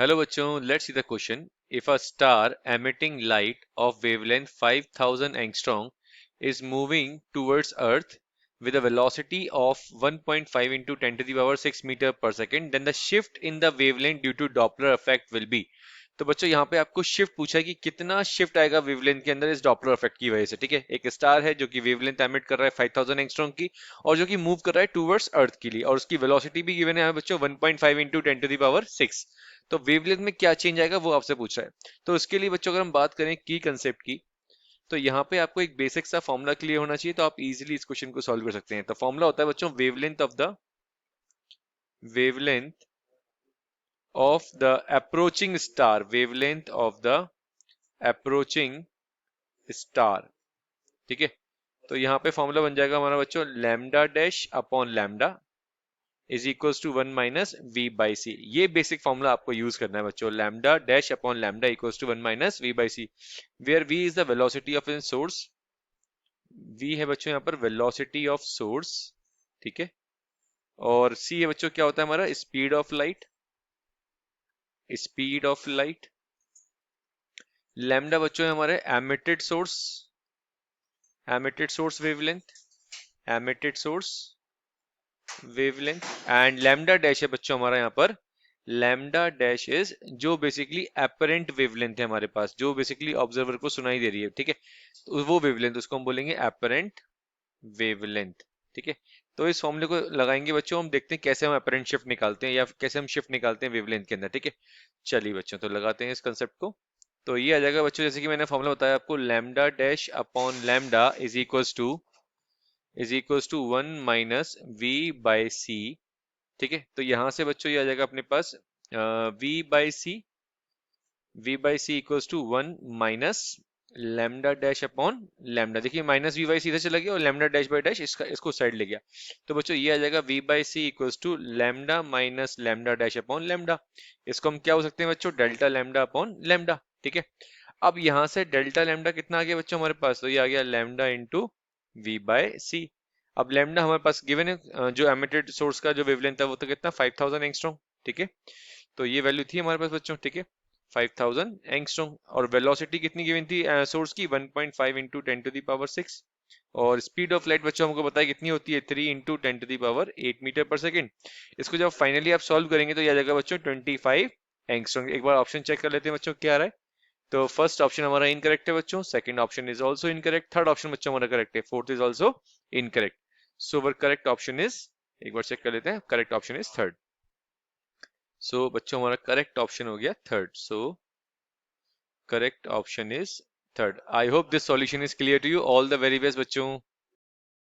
Hello बच्चों, let's see the question. If a star emitting light of wavelength 5000 angstrom is moving towards Earth with a velocity of 1.5 into 10 to the power 6 meter per second, then the shift in the wavelength due to Doppler effect will be. तो बच्चों यहाँ पे आपको shift पूछा है कि कितना shift आएगा वेवलेंथ के अंदर इस डॉपलर इफेक्ट की वजह से। ठीक है, एक स्टार है जो कि वेवलेंथ एमिट कर रहा है 5000 एंगस्ट्रॉम की और जो कि मूव कर रहा है टूवर्ड्स अर्थ के लिए, और उसकी वेलोसिटी भी गिवन है बच्चों 1.5 इंटू 10 टू द पावर 6। तो वेवलेंथ में क्या चेंज आएगा वो आपसे पूछ रहा है। तो उसके लिए बच्चों अगर हम बात करें की कंसेप्ट की, तो यहाँ पे आपको एक बेसिक सा फॉर्मूला क्लियर होना चाहिए, तो आप इजीली इस क्वेश्चन को सॉल्व कर सकते हैं। तो फॉर्मूला होता है बच्चों wavelength of the approaching star, wavelength of the approaching star. ठीक है, तो यहाँ पे फॉर्मूला बन जाएगा हमारा बच्चों lambda dash upon lambda is equals to 1 minus V by C. ये बेसिक फॉर्मूला आपको यूज करना है बच्चों, lambda dash upon lambda equals to 1 minus V by C, where V is the velocity of in source. V है बच्चों यहाँ पर velocity of source. ठीक है, और सी है बच्चों क्या होता है हमारा speed of light, speed of light. Lambda बच्चों है हमारे emitted source wavelength, emitted source wavelength. And lambda dash है बच्चों हमारा यहाँ पर, लैम्डा डैश इज जो बेसिकली एपरेंट वेवलेंथ है हमारे पास, जो बेसिकली ऑब्जर्वर को सुनाई दे रही है। ठीक है, तो वो वेवलेंथ उसको हम बोलेंगे एपरेंट वेवलेंथ। ठीक है, तो इस फॉर्मूले को लगाएंगे बच्चों, हम देखते हैं कैसे हम एपरेंट शिफ्ट निकालते हैं या कैसे हम शिफ्ट निकालते हैं वेवलेंथ के अंदर। ठीक है, चलिए बच्चों तो लगाते हैं इस कंसेप्ट को। तो ये आ जाएगा बच्चों, जैसे कि मैंने फॉर्मूला बताया आपको, lambda dash upon lambda is equals to 1 minus V by C. ठीक है, तो यहां से बच्चों ये आ जाएगा अपने पास v/c equals to 1 minus lambda dash upon lambda. देखिए माइनस वी बाई सी इधर चला गया और लैम्डा डैश बाय डैश इसको साइड ले गया। तो बच्चों ये आ जाएगा v/c equals to lambda minus lambda dash upon lambda. इसको हम क्या हो सकते हैं बच्चों, डेल्टा लैम्डा अपॉन लैम्डा। ठीक है, अब यहां से डेल्टा लैम्डा कितना आ गया बच्चों हमारे पास, तो ये आ गया लैम्डा इंटू v/c। अब लैम्डा हमारे पास गिवन है, जो एमिटेड सोर्स का जो वेवलेंथ है वो तो कितना 5000 एंगस्ट्रॉम। ठीक है, तो ये वैल्यू थी हमारे पास बच्चों। ठीक है, 5000 एंगस्ट्रॉम, और वेलोसिटी कितनी गिवन थी सोर्स की 1.5 इंटू 10 टू द पावर 6, और स्पीड ऑफ लाइट बच्चों हमको बताया कितनी होती है 3 into 10 to the power 8 metre पर सेकेंड। इसको जब फाइनली आप सॉल्व करेंगे तो यह आ जाएगा बच्चों 25 एंगस्ट्रॉम। एक बार ऑप्शन चेक कर लेते हैं बच्चों क्या आ रहा है। तो फर्स्ट ऑप्शन हमारा इनकरेक्ट है बच्चों, second option is also incorrect, third option बच्चों हमारा करेक्ट है, fourth is also incorrect. So our correct option is, एक बार चेक कर लेते हैं, correct option is third. So बच्चों हमारा करेक्ट ऑप्शन हो गया third. So correct option is third. I hope this solution is clear to you. All the very best बच्चों।